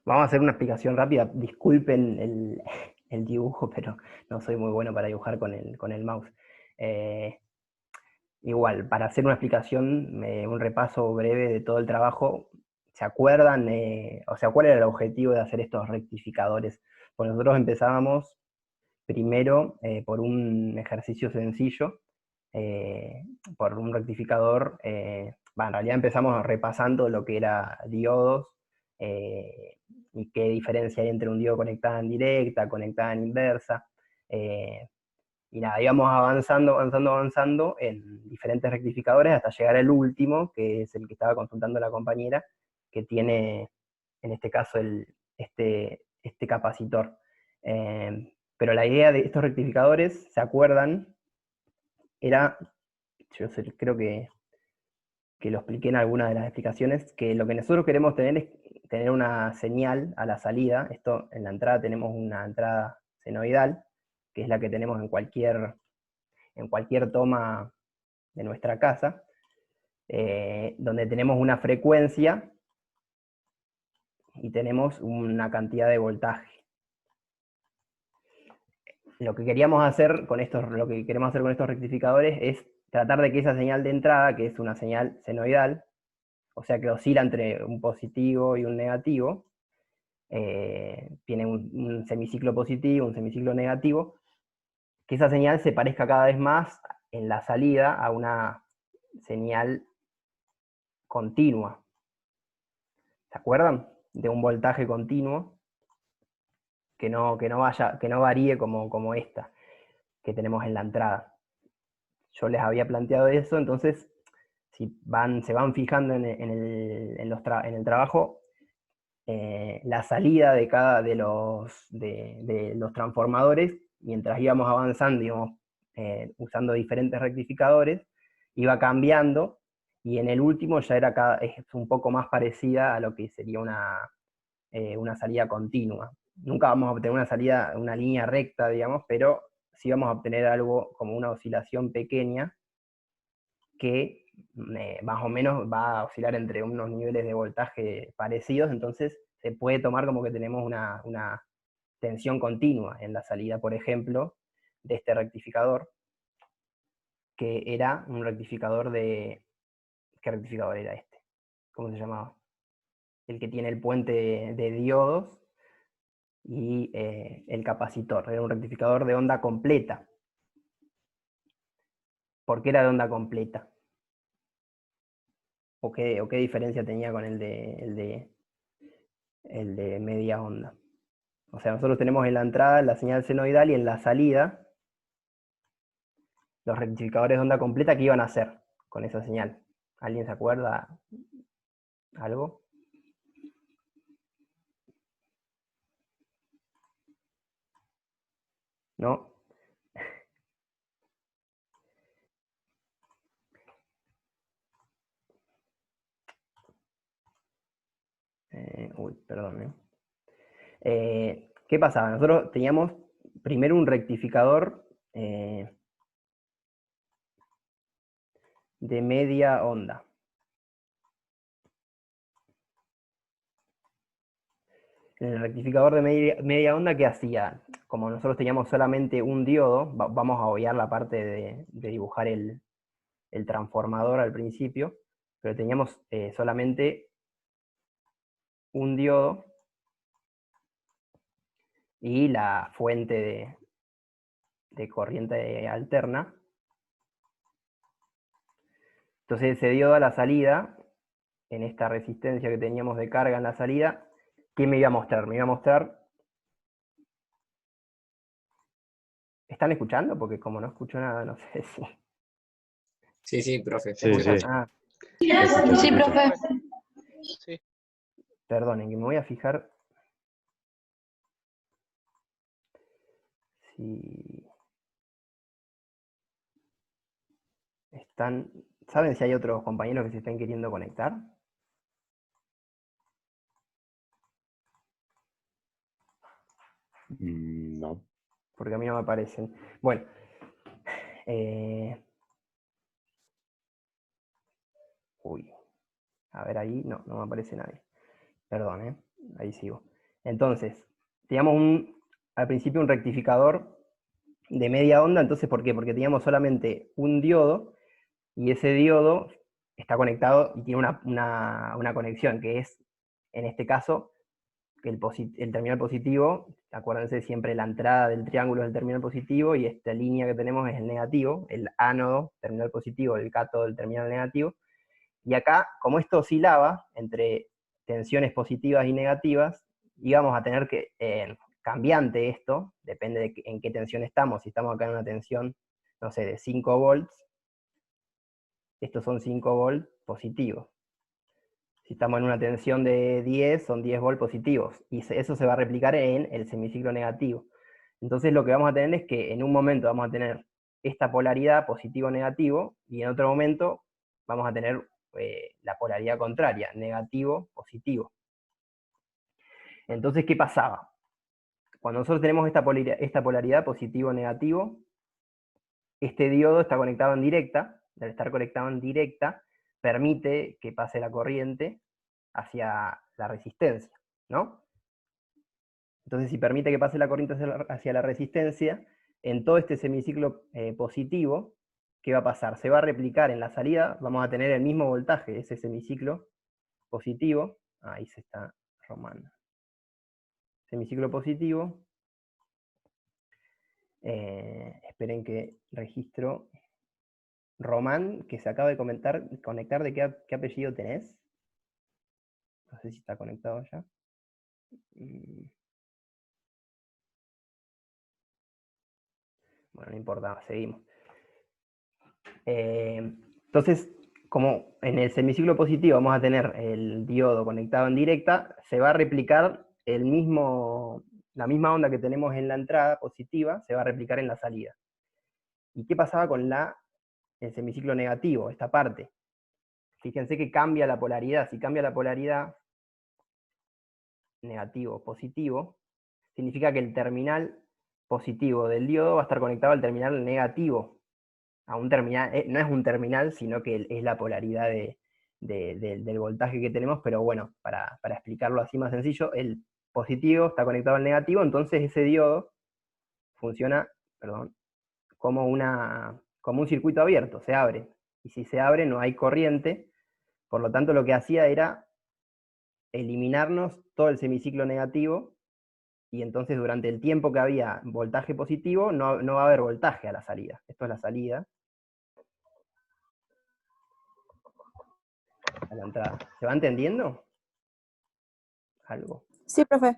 Vamos a hacer una explicación rápida. Disculpen el dibujo, pero no soy muy bueno para dibujar con el mouse. Eh, Igual, para hacer una explicación, un repaso breve de todo el trabajo, ¿se acuerdan? O sea, ¿cuál era el objetivo de hacer estos rectificadores? Pues nosotros empezábamos primero por un ejercicio sencillo, eh, por un rectificador. En realidad empezamos repasando lo que era diodos, eh, y qué diferencia hay entre un diodo conectada en directa, conectada en inversa. eh, y nada, íbamos avanzando, avanzando, avanzando en diferentes rectificadores hasta llegar al último, que es el que estaba consultando la compañera, que tiene en este caso este capacitor. Pero la idea de estos rectificadores, ¿se acuerdan? Era, creo que lo expliqué en alguna de las explicaciones, que lo que nosotros queremos tener es tener una señal a la salida. Esto, en la entrada tenemos una entrada senoidal, que es la que tenemos en cualquier toma de nuestra casa, donde tenemos una frecuencia y tenemos una cantidad de voltaje. Lo que queríamos hacer con estos, lo que queremos hacer con estos rectificadores es tratar de que esa señal de entrada, que es una señal senoidal, o sea que oscila entre un positivo y un negativo, tiene un semiciclo positivo, un semiciclo negativo, que esa señal se parezca cada vez más en la salida a una señal continua. ¿Se acuerdan? De un voltaje continuo que no varíe como esta que tenemos en la entrada. Yo les había planteado eso, entonces si se van fijando en el trabajo, la salida de cada de los transformadores, mientras íbamos avanzando, íbamos usando diferentes rectificadores, iba cambiando, y en el último ya es un poco más parecida a lo que sería una salida continua. Nunca vamos a obtener una salida, una línea recta, digamos, pero sí vamos a obtener algo como una oscilación pequeña que más o menos va a oscilar entre unos niveles de voltaje parecidos. Entonces se puede tomar como que tenemos una tensión continua en la salida, por ejemplo, de este rectificador, que era un rectificador de... ¿Qué rectificador era este? ¿Cómo se llamaba? El que tiene el puente de diodos y el capacitor. Era un rectificador de onda completa. ¿Por qué era de onda completa? O qué diferencia tenía con el de media onda? O sea, nosotros tenemos en la entrada la señal senoidal y en la salida los rectificadores de onda completa que iban a hacer con esa señal. ¿Alguien se acuerda algo? ¿No? Perdón. ¿Qué pasaba? Nosotros teníamos primero un rectificador de media onda. En el rectificador de media onda, ¿qué hacía? Como nosotros teníamos solamente un diodo, vamos a obviar la parte de dibujar el transformador al principio, pero teníamos solamente un diodo y la fuente de corriente alterna. Entonces ese diodo a la salida, en esta resistencia que teníamos de carga en la salida, ¿qué me iba a mostrar? Me iba a mostrar... ¿Están escuchando? Porque como no escucho nada, no sé si... Sí, sí, profe, te ¿Me Sí, escuchan? sí, escucho. Ah, te escucho, te Sí, escucho. profe. Sí. perdonen, que me voy a fijar si están... ¿Saben si hay otros compañeros que se estén queriendo conectar? No. Porque a mí no me aparecen. Bueno, uy, a ver ahí, no me aparece nadie. Perdón, ahí sigo. Entonces, teníamos al principio un rectificador de media onda, entonces, ¿por qué? Porque teníamos solamente un diodo, y ese diodo está conectado y tiene una conexión, que es, en este caso, el terminal positivo. Acuérdense siempre la entrada del triángulo es el terminal positivo, y esta línea que tenemos es el negativo, el ánodo, terminal positivo, el cátodo, el terminal negativo. Y acá, como esto oscilaba entre tensiones positivas y negativas, íbamos a tener que, cambiante esto, depende de en qué tensión estamos. Si estamos acá en una tensión, no sé, de 5 volts, estos son 5 volts positivos. Si estamos en una tensión de 10, son 10 volts positivos, y eso se va a replicar en el semiciclo negativo. Entonces lo que vamos a tener es que en un momento vamos a tener esta polaridad positivo-negativo, y en otro momento vamos a tener la polaridad contraria, negativo-positivo. Entonces, ¿qué pasaba? Cuando nosotros tenemos esta polaridad positivo-negativo, este diodo está conectado en directa. Al estar conectado en directa, permite que pase la corriente hacia la resistencia, ¿no? Entonces, si permite que pase la corriente hacia la resistencia, en todo este semiciclo positivo, ¿qué va a pasar? Se va a replicar en la salida, vamos a tener el mismo voltaje, ese semiciclo positivo. Ahí se está romando. Semiciclo positivo. Esperen que registro. Román, que se acaba de conectar, ¿de qué apellido tenés? No sé si está conectado ya. Bueno, no importa, seguimos. Entonces, como en el semiciclo positivo vamos a tener el diodo conectado en directa, se va a replicar la misma onda que tenemos en la entrada positiva, se va a replicar en la salida. ¿Y qué pasaba con el semiciclo negativo, esta parte? Fíjense que cambia la polaridad. Si cambia la polaridad, negativo, positivo, significa que el terminal positivo del diodo va a estar conectado al terminal negativo. A un terminal, no es un terminal, sino que es la polaridad del voltaje que tenemos, pero bueno, para explicarlo así más sencillo, el positivo está conectado al negativo, entonces ese diodo funciona, perdón, como un circuito abierto, se abre. Y si se abre no hay corriente, por lo tanto lo que hacía era eliminarnos todo el semiciclo negativo, y entonces durante el tiempo que había voltaje positivo no va a haber voltaje a la salida. Esto es la salida. A la entrada. ¿Se va entendiendo? Algo. Sí, profe.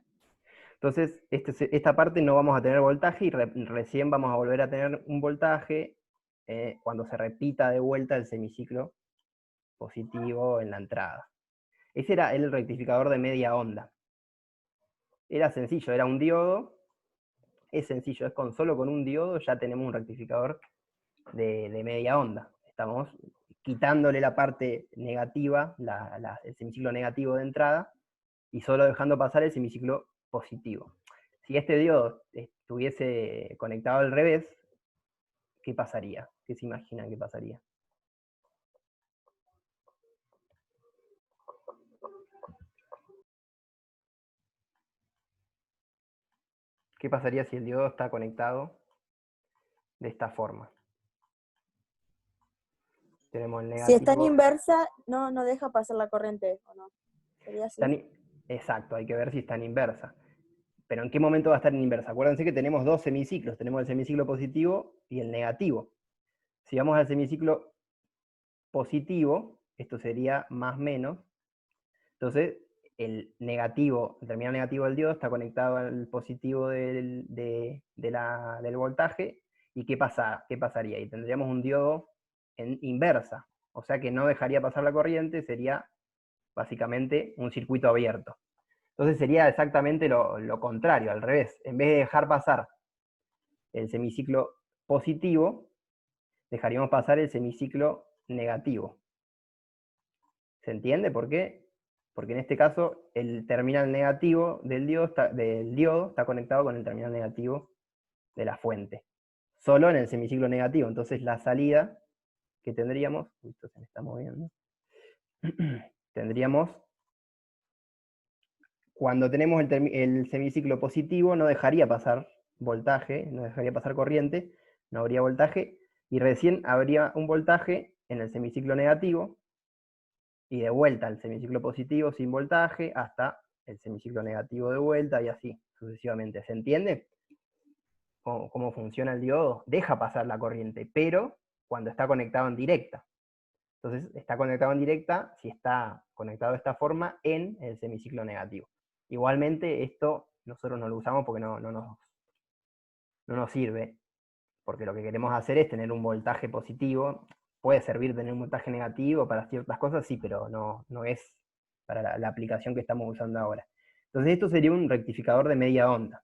Entonces, esta parte no vamos a tener voltaje, y recién vamos a volver a tener un voltaje cuando se repita de vuelta el semiciclo positivo en la entrada. Ese era el rectificador de media onda. Era sencillo, era un diodo. Es sencillo, solo con un diodo ya tenemos un rectificador de media onda. Estamos quitándole la parte negativa, el semiciclo negativo de entrada, y solo dejando pasar el semiciclo positivo. Si este diodo estuviese conectado al revés, ¿qué pasaría? ¿Qué se imaginan que pasaría? ¿Qué pasaría si el diodo está conectado de esta forma? Tenemos el negativo. Si está en inversa, no deja pasar la corriente, ¿o no? Sería así. Exacto, hay que ver si está en inversa. Pero ¿en qué momento va a estar en inversa? Acuérdense que tenemos dos semiciclos, tenemos el semiciclo positivo y el negativo. Si vamos al semiciclo positivo, esto sería más menos, entonces el terminal negativo del diodo está conectado al positivo del voltaje, y ¿qué pasaría? Y tendríamos un diodo en inversa, o sea que no dejaría pasar la corriente, sería básicamente un circuito abierto. Entonces sería exactamente lo contrario, al revés. En vez de dejar pasar el semiciclo positivo, dejaríamos pasar el semiciclo negativo. ¿Se entiende por qué? Porque en este caso el terminal negativo del diodo está conectado con el terminal negativo de la fuente. Solo en el semiciclo negativo. Entonces la salida que tendríamos, esto se me está moviendo, tendríamos cuando tenemos el semiciclo positivo no dejaría pasar voltaje, no dejaría pasar corriente, no habría voltaje, y recién habría un voltaje en el semiciclo negativo, y de vuelta al semiciclo positivo sin voltaje, hasta el semiciclo negativo de vuelta, y así sucesivamente. ¿Se entiende cómo funciona el diodo? Deja pasar la corriente, pero cuando está conectado en directa. Entonces está conectado en directa, si está conectado de esta forma, en el semiciclo negativo. Igualmente esto nosotros no lo usamos porque no nos sirve, porque lo que queremos hacer es tener un voltaje positivo. Puede servir tener un voltaje negativo para ciertas cosas, sí, pero no es para la aplicación que estamos usando ahora. Entonces esto sería un rectificador de media onda.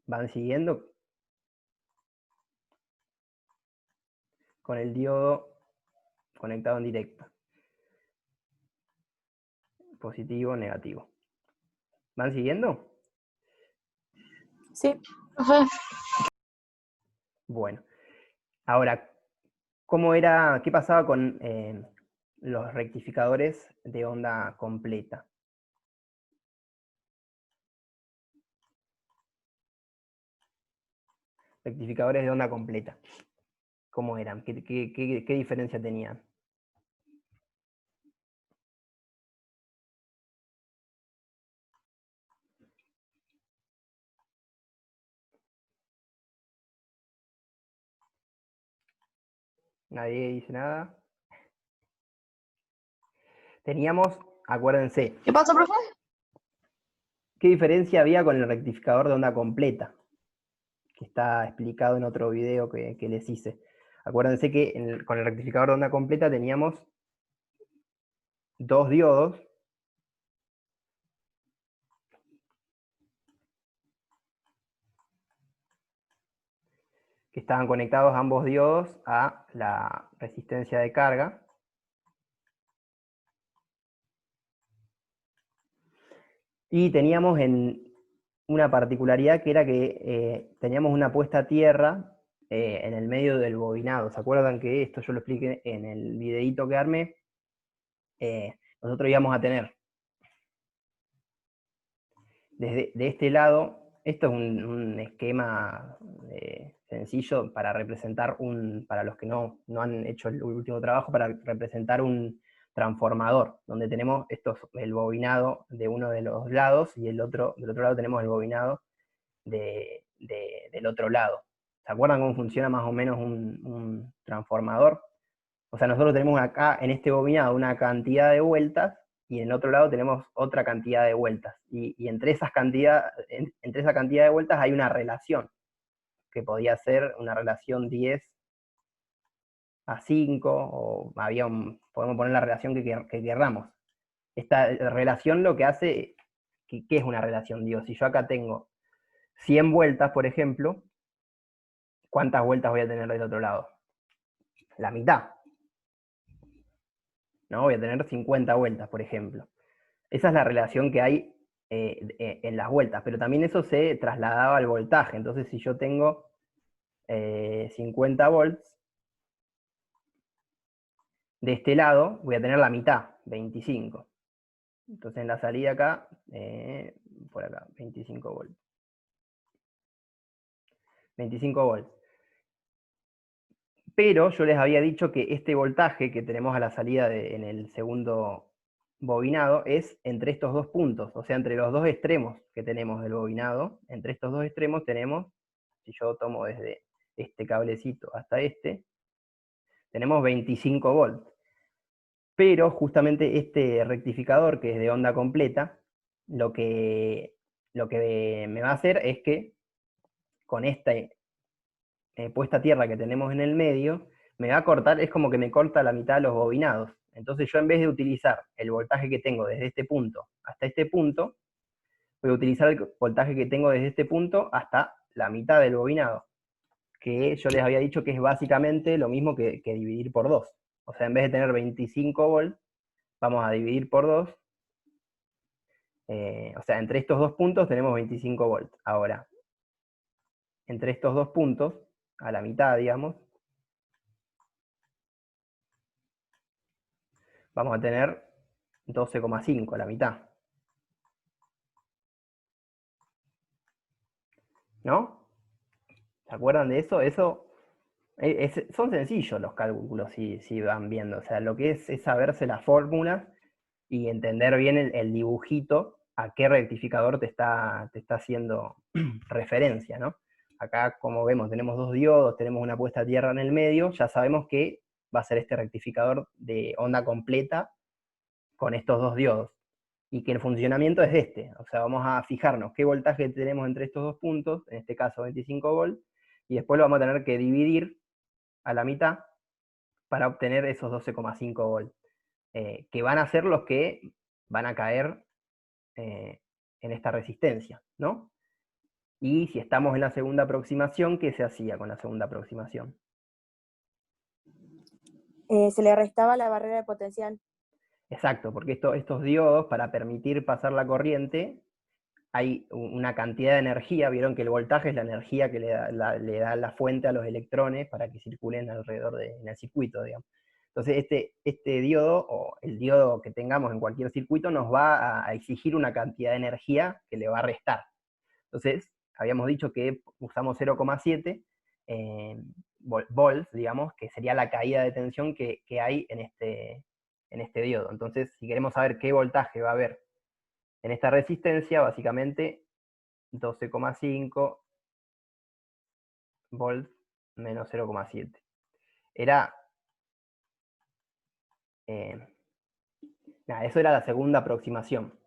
¿Van siguiendo? Con el diodo conectado en directo. Positivo, negativo. ¿Van siguiendo? Sí. Profe, Bueno. Ahora, qué pasaba con los rectificadores de onda completa? Rectificadores de onda completa. ¿Cómo eran? ¿Qué diferencia tenían? ¿Nadie dice nada? Teníamos, acuérdense, ¿qué pasa, profe? ¿qué diferencia había con el rectificador de onda completa? Que está explicado en otro video que les hice. Acuérdense que con el rectificador de onda completa teníamos dos diodos que estaban conectados ambos diodos a la resistencia de carga. Y teníamos una particularidad que era que teníamos una puesta a tierra en el medio del bobinado. ¿Se acuerdan que esto yo lo expliqué en el videíto que armé? Nosotros íbamos a tener de este lado, esto es un esquema sencillo para representar para los que no han hecho el último trabajo, para representar un transformador, donde tenemos el bobinado de uno de los lados y del otro lado tenemos el bobinado del otro lado. ¿Se acuerdan cómo funciona más o menos un transformador? O sea, nosotros tenemos acá en este bobinado una cantidad de vueltas y en el otro lado tenemos otra cantidad de vueltas. Y entre esa cantidad de vueltas hay una relación, que podía ser una relación 10:5, o podemos poner la relación que querramos. Esta relación lo que hace, ¿qué es una relación? Digo, si yo acá tengo 100 vueltas, por ejemplo, ¿cuántas vueltas voy a tener del otro lado? La mitad. ¿No? Voy a tener 50 vueltas, por ejemplo. Esa es la relación que hay en las vueltas, pero también eso se trasladaba al voltaje. Entonces, si yo tengo 50 volts, de este lado voy a tener la mitad, 25. Entonces, en la salida acá, por acá, 25 volts. 25 volts. Pero yo les había dicho que este voltaje que tenemos a la salida en el segundo bobinado es entre estos dos puntos, o sea, entre los dos extremos que tenemos del bobinado. Entre estos dos extremos tenemos, si yo tomo desde este cablecito hasta tenemos 25 volts. Pero justamente este rectificador, que es de onda completa, lo que me va a hacer es que con esta puesta a tierra que tenemos en el medio, me va a cortar, es como que me corta la mitad de los bobinados. Entonces yo, en vez de utilizar el voltaje que tengo desde este punto hasta este punto, voy a utilizar el voltaje que tengo desde este punto hasta la mitad del bobinado, que yo les había dicho que es básicamente lo mismo que dividir por 2. O sea, en vez de tener 25 volts, vamos a dividir por 2. O sea, entre estos dos puntos tenemos 25 volts. Ahora, entre estos dos puntos, a la mitad, digamos, vamos a tener 12,5, la mitad. ¿no? ¿Se acuerdan de eso? Son sencillos los cálculos si van viendo. O sea, lo que es saberse las fórmulas y entender bien el dibujito a qué rectificador te está haciendo referencia, ¿no? Acá, como vemos, tenemos dos diodos, tenemos una puesta a tierra en el medio, ya sabemos que va a ser este rectificador de onda completa con estos dos diodos, y que el funcionamiento es este. O sea, vamos a fijarnos qué voltaje tenemos entre estos dos puntos, en este caso 25 volts, y después lo vamos a tener que dividir a la mitad para obtener esos 12,5 volts, que van a ser los que van a caer en esta resistencia, ¿no? Y si estamos en la segunda aproximación, ¿qué se hacía con la segunda aproximación? Se le restaba la barrera de potencial. Exacto, porque estos diodos, para permitir pasar la corriente, hay una cantidad de energía. Vieron que el voltaje es la energía que le da la fuente a los electrones para que circulen alrededor en el circuito, digamos. Entonces este diodo, o el diodo que tengamos en cualquier circuito, nos va a exigir una cantidad de energía que le va a restar. Entonces, habíamos dicho que usamos 0,7 volts, digamos, que sería la caída de tensión que hay en este diodo. Entonces, si queremos saber qué voltaje va a haber en esta resistencia, básicamente 12,5 volts menos 0,7. Era... eso era la segunda aproximación.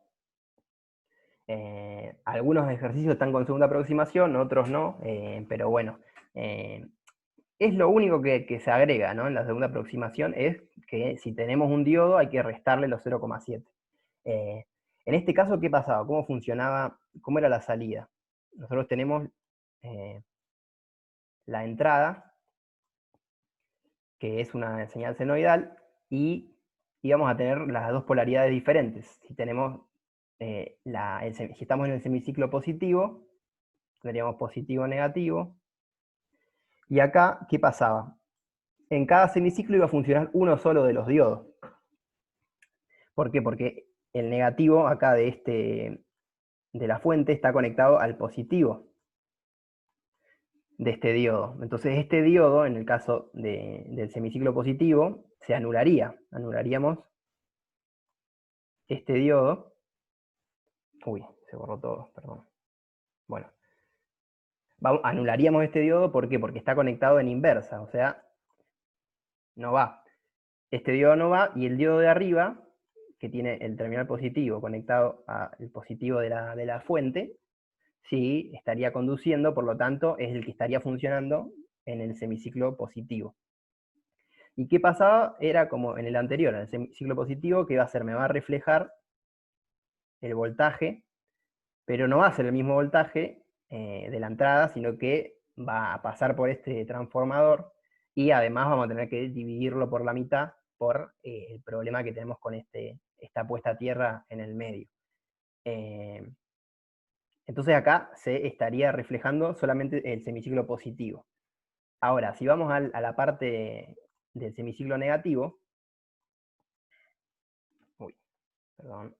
Algunos ejercicios están con segunda aproximación, otros no, pero bueno, es lo único que se agrega, ¿no? En la segunda aproximación es que si tenemos un diodo hay que restarle los 0,7. En este caso, ¿qué pasaba? ¿Cómo funcionaba? ¿Cómo era la salida? Nosotros tenemos la entrada, que es una señal senoidal, y íbamos a tener las dos polaridades diferentes. Si tenemos si estamos en el semiciclo positivo, tendríamos positivo negativo. Y acá, ¿qué pasaba? En cada semiciclo iba a funcionar uno solo de los diodos. ¿Por qué? Porque el negativo acá de la fuente está conectado al positivo de este diodo. Entonces este diodo, en el caso del semiciclo positivo, se anularía. Anularíamos este diodo. Uy, se borró todo, perdón. Bueno. Anularíamos este diodo, ¿por qué? Porque está conectado en inversa, o sea, no va. Este diodo no va, y el diodo de arriba, que tiene el terminal positivo conectado al positivo de la fuente, sí, estaría conduciendo, por lo tanto, es el que estaría funcionando en el semiciclo positivo. ¿Y qué pasaba? Era como en el anterior, en el semiciclo positivo, que va a hacer? Me va a reflejar el voltaje, pero no va a ser el mismo voltaje de la entrada, sino que va a pasar por este transformador, y además vamos a tener que dividirlo por la mitad por el problema que tenemos con esta puesta a tierra en el medio. Entonces acá se estaría reflejando solamente el semiciclo positivo. Ahora, si vamos a la parte del semiciclo negativo, perdón.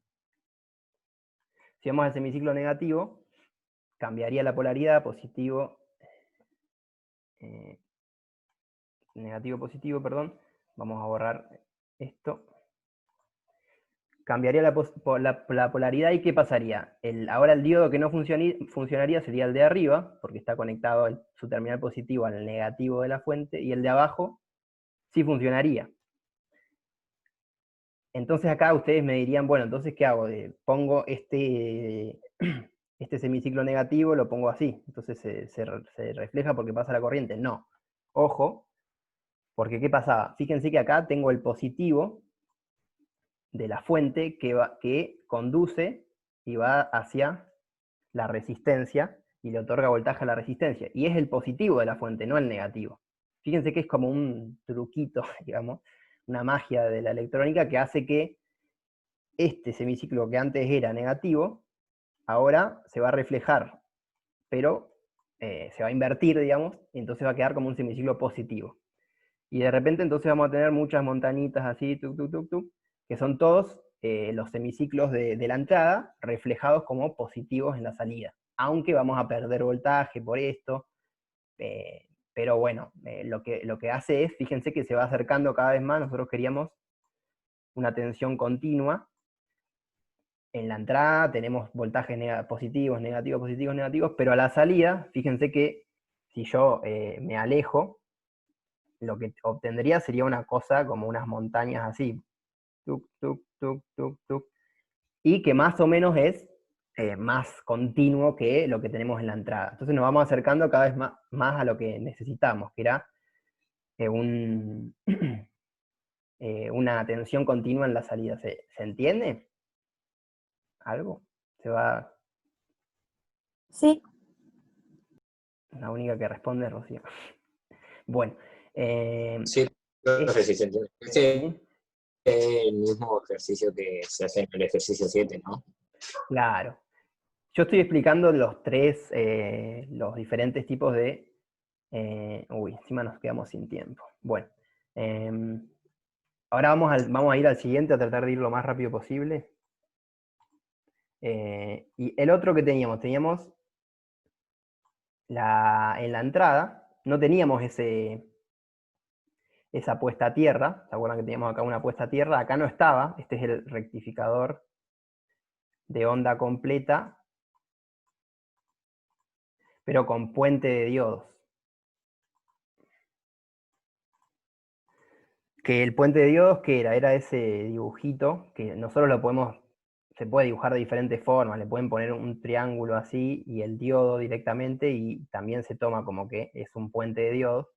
Si vamos al semiciclo negativo, cambiaría la polaridad, positivo, negativo, positivo, perdón. Vamos a borrar esto. Cambiaría la polaridad, y ¿qué pasaría? Ahora el diodo que no funcionaría sería el de arriba, porque está conectado su terminal positivo al negativo de la fuente, y el de abajo sí funcionaría. Entonces acá ustedes me dirían, bueno, entonces ¿qué hago? Pongo este semiciclo negativo, lo pongo así, entonces se refleja porque pasa la corriente. No, ojo, porque ¿qué pasaba? Fíjense que acá tengo el positivo de la fuente que conduce y va hacia la resistencia y le otorga voltaje a la resistencia. Y es el positivo de la fuente, no el negativo. Fíjense que es como un truquito, digamos, una magia de la electrónica que hace que este semiciclo que antes era negativo, ahora se va a reflejar, pero se va a invertir, digamos, y entonces va a quedar como un semiciclo positivo. Y de repente entonces vamos a tener muchas montañitas así, que son todos los semiciclos de la entrada reflejados como positivos en la salida. aunque vamos a perder voltaje por esto, pero bueno, lo que hace es, fíjense que se va acercando cada vez más. Nosotros queríamos una tensión continua. En la entrada tenemos voltajes positivos, negativos, positivos, negativos, pero a la salida, fíjense que si yo me alejo, lo que obtendría sería una cosa como unas montañas así, tuk, tuk, tuk, tuk, tuk, y que más o menos es más continuo que lo que tenemos en la entrada. Entonces nos vamos acercando cada vez más a lo que necesitamos, que era una tensión continua en la salida. ¿Se entiende? ¿Algo? Se va. Sí, La única que responde es Rocío. Bueno. Sí, profe, sí se entiende. Este ¿Sí? es el mismo ejercicio que se hace en el ejercicio 7, ¿no? Claro. Yo estoy explicando los diferentes tipos de... uy, encima nos quedamos sin tiempo. Bueno. Ahora vamos a ir al siguiente, a tratar de ir lo más rápido posible. Y el otro que teníamos en la entrada, no teníamos esa puesta a tierra. ¿Se acuerdan que teníamos acá una puesta a tierra? Acá no estaba. Este es el rectificador de onda completa, pero con puente de diodos. Que el puente de diodos, ¿qué era? Era ese dibujito que nosotros se puede dibujar de diferentes formas. Le pueden poner un triángulo así y el diodo directamente, y también se toma como que es un puente de diodos.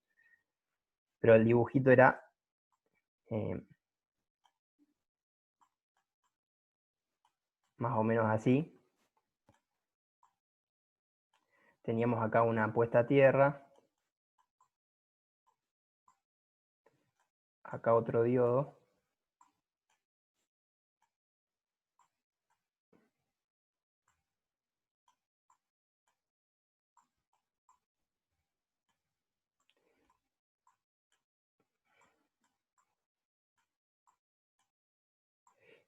Pero el dibujito era más o menos así. Teníamos acá una puesta a tierra. Acá otro diodo.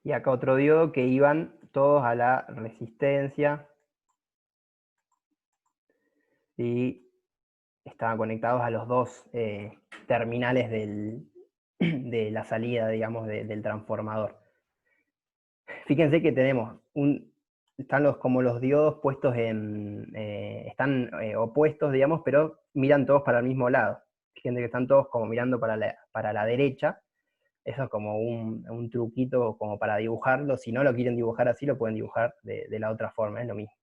Y acá otro diodo, que iban todos a la resistencia. Y estaban conectados a los dos terminales de la salida, digamos, del transformador. Fíjense que tenemos están como los diodos puestos están opuestos, digamos, pero miran todos para el mismo lado. Fíjense que están todos como mirando para la derecha. Eso es como un truquito como para dibujarlo. Si no lo quieren dibujar así, lo pueden dibujar de la otra forma, es lo mismo.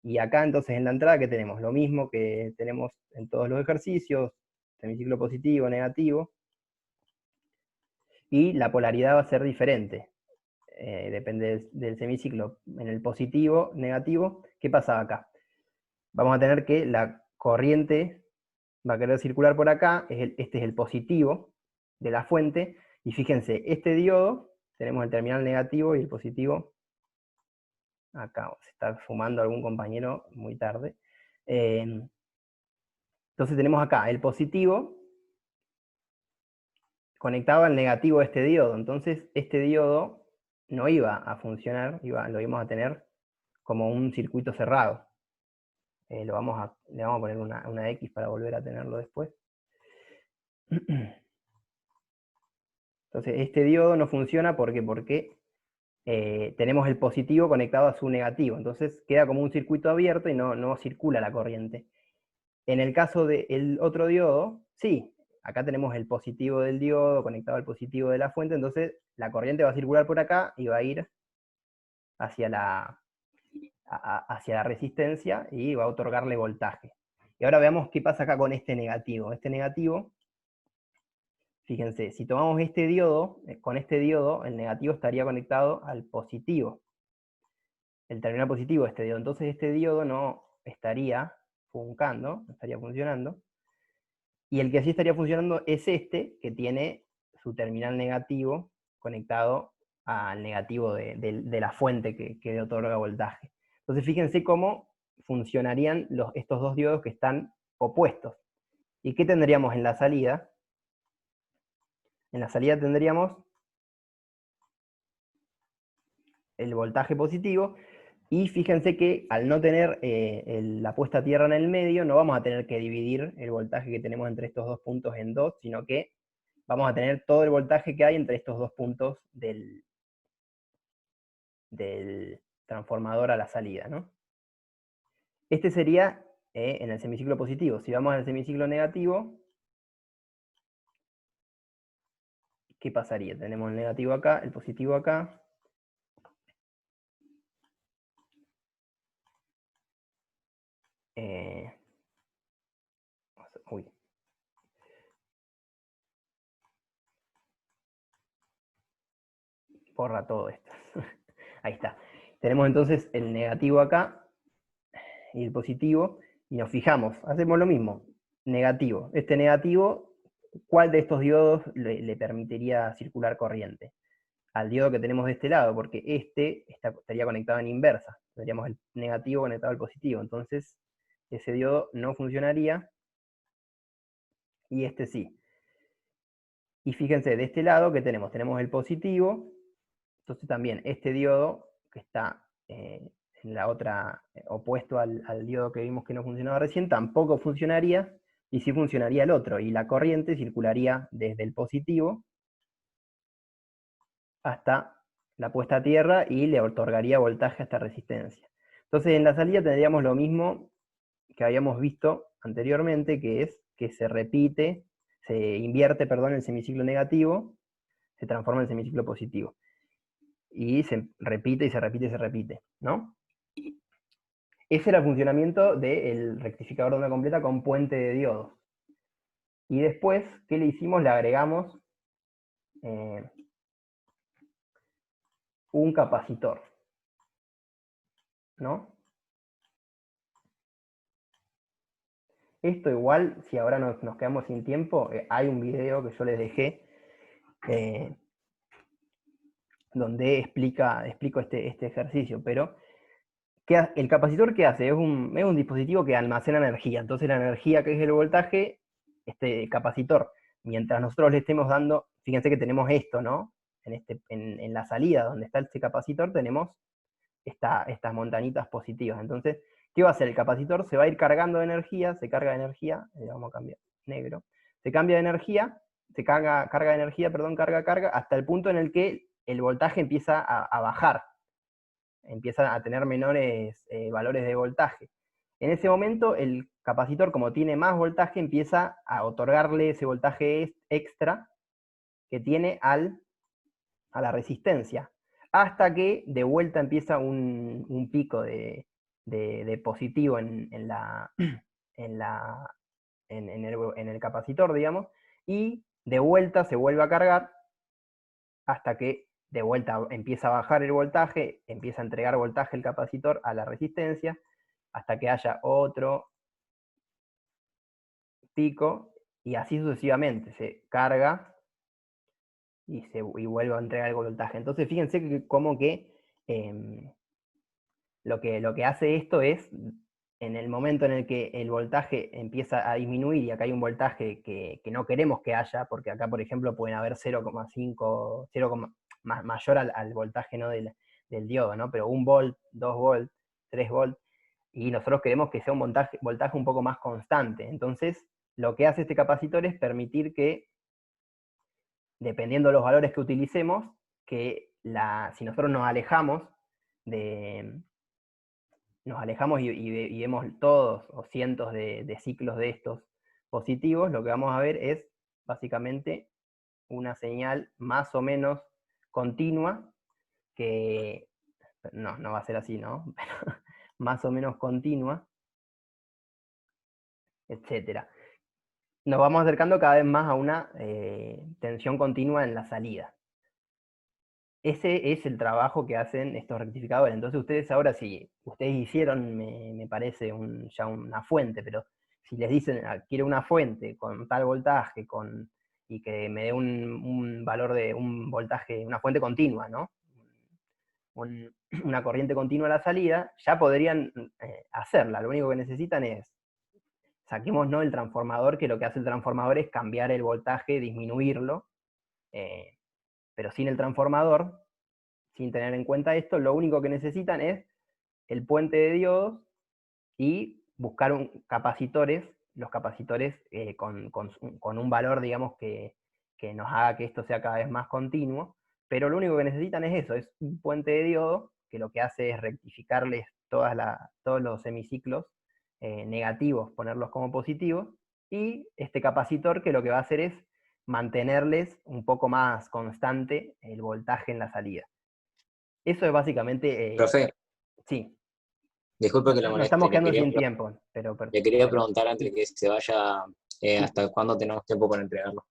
Y acá entonces en la entrada, que tenemos lo mismo que tenemos en todos los ejercicios: semiciclo positivo, negativo, y la polaridad va a ser diferente. Depende del semiciclo. En el positivo, negativo, ¿qué pasa acá? Vamos a tener que la corriente va a querer circular por acá. Este es el positivo de la fuente, y fíjense, este diodo, tenemos el terminal negativo y el positivo. Acá se está fumando algún compañero muy tarde. Entonces tenemos acá el positivo conectado al negativo de este diodo. Entonces este diodo no iba a funcionar, lo íbamos a tener como un circuito cerrado. Le vamos a poner una X para volver a tenerlo después. Entonces este diodo no funciona porque tenemos el positivo conectado a su negativo. Entonces queda como un circuito abierto y no circula la corriente. En el caso del otro diodo, sí, acá tenemos el positivo del diodo conectado al positivo de la fuente, entonces la corriente va a circular por acá y va a ir hacia hacia la resistencia y va a otorgarle voltaje. Y ahora veamos qué pasa acá con este negativo. Este negativo, fíjense, si tomamos este diodo, con este diodo, el negativo estaría conectado al positivo, el terminal positivo de este diodo. Entonces este diodo no estaría no estaría funcionando. Y el que sí estaría funcionando es este, que tiene su terminal negativo conectado al negativo de la fuente que le otorga voltaje. Entonces fíjense cómo funcionarían estos dos diodos que están opuestos. ¿Y qué tendríamos en la salida? En la salida tendríamos el voltaje positivo, Y fíjense que al no tener la puesta a tierra en el medio, no vamos a tener que dividir el voltaje que tenemos entre estos dos puntos en dos, sino que vamos a tener todo el voltaje que hay entre estos dos puntos del transformador a la salida, ¿no? Este sería en el semiciclo positivo. Si vamos al semiciclo negativo, ¿qué pasaría? Tenemos el negativo acá, el positivo acá. Uy. Borra todo esto. Ahí está. Tenemos entonces el negativo acá y el positivo, y nos fijamos, hacemos lo mismo. Negativo. Este negativo, ¿cuál de estos diodos le permitiría circular corriente? Al diodo que tenemos de este lado, porque este estaría conectado en inversa. Tendríamos el negativo conectado al positivo. Entonces, ese diodo no funcionaría, y este sí. Y fíjense, de este lado, ¿qué tenemos? Tenemos el positivo, entonces también este diodo, que está en la otra, opuesto al diodo que vimos que no funcionaba recién, tampoco funcionaría, y sí funcionaría el otro, y la corriente circularía desde el positivo hasta la puesta a tierra, y le otorgaría voltaje a esta resistencia. Entonces en la salida tendríamos lo mismo que habíamos visto anteriormente, que es que se invierte, perdón, el semiciclo negativo, se transforma en semiciclo positivo. Y se repite y se repite y se repite, ¿no? Ese era el funcionamiento del rectificador de onda completa con puente de diodos. Y después, ¿qué le hicimos? Le agregamos un capacitor, ¿no? Esto igual, si ahora nos quedamos sin tiempo, hay un video que yo les dejé donde explico este ejercicio, pero el capacitor, ¿qué hace? Es un dispositivo que almacena energía. Entonces la energía, que es el voltaje, este capacitor, mientras nosotros le estemos dando, fíjense que tenemos esto, ¿no? En la salida donde está este capacitor tenemos estas montañitas positivas. Entonces, ¿qué va a hacer? El capacitor se va a ir cargando de energía, se carga de energía, le vamos a cambiar negro, se cambia de energía, se carga de energía, perdón, carga, hasta el punto en el que el voltaje empieza a bajar, empieza a tener menores valores de voltaje. En ese momento el capacitor, como tiene más voltaje, empieza a otorgarle ese voltaje extra que tiene a la resistencia, hasta que de vuelta empieza un pico de positivo en el capacitor, digamos, y de vuelta se vuelve a cargar hasta que de vuelta empieza a bajar el voltaje, empieza a entregar voltaje el capacitor a la resistencia, hasta que haya otro pico, y así sucesivamente, se carga y vuelve a entregar el voltaje. Entonces fíjense que como que, lo que hace esto es, en el momento en el que el voltaje empieza a disminuir, y acá hay un voltaje que no queremos que haya, porque acá por ejemplo pueden haber 0,5, mayor al voltaje, ¿no? del diodo, ¿no? Pero 1 volt, 2 volt, 3 volt, y nosotros queremos que sea un voltaje un poco más constante. Entonces, lo que hace este capacitor es permitir que, dependiendo de los valores que utilicemos, que si nosotros nos alejamos y vemos todos o cientos de ciclos de estos positivos, lo que vamos a ver es básicamente una señal más o menos continua, que no va a ser así, ¿no? Pero más o menos continua, etc. Nos vamos acercando cada vez más a una tensión continua en la salida. Ese es el trabajo que hacen estos rectificadores. Entonces ustedes ahora, si ustedes hicieron, me parece, ya una fuente, pero si les dicen, quiero una fuente con tal voltaje, y que me dé un valor de un voltaje, una fuente continua, ¿no? Una corriente continua a la salida, ya podrían hacerla. Lo único que necesitan es, saquemos, ¿no?, el transformador, que lo que hace el transformador es cambiar el voltaje, disminuirlo, pero sin el transformador, sin tener en cuenta esto, lo único que necesitan es el puente de diodos y buscar capacitores, los capacitores con un valor, digamos, que nos haga que esto sea cada vez más continuo, pero lo único que necesitan es eso, es un puente de diodo que lo que hace es rectificarles todos los semiciclos negativos, ponerlos como positivos, y este capacitor que lo que va a hacer es mantenerles un poco más constante el voltaje en la salida. Eso es básicamente, Profe, sí, disculpe que lo nos estamos moleste, quedando sin tiempo, le quería pero preguntar antes de sí, que se vaya, sí. ¿hasta cuándo tenemos tiempo para entregarlo?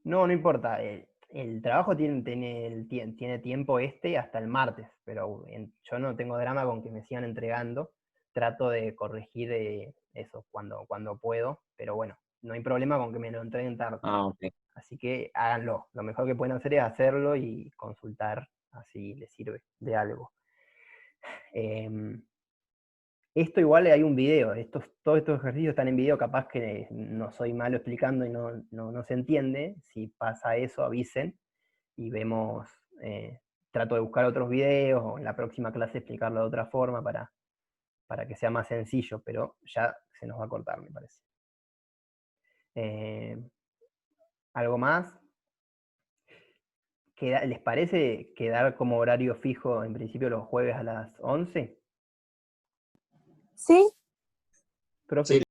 No, no importa. El trabajo tiene tiempo hasta el martes, pero yo no tengo drama con que me sigan entregando. Trato de corregir eso cuando puedo, pero bueno, no hay problema con que me lo entreguen tarde. Ah, ok. Así que háganlo. Lo mejor que pueden hacer es hacerlo y consultar, así les sirve de algo. Esto igual hay un video, todos estos ejercicios están en video, capaz que no soy malo explicando y no se entiende. Si pasa eso, avisen y vemos, trato de buscar otros videos o en la próxima clase explicarlo de otra forma para que sea más sencillo, pero ya se nos va a cortar, me parece. ¿Algo más? ¿Les parece quedar como horario fijo en principio los jueves a las 11? Sí. Profe, Sí,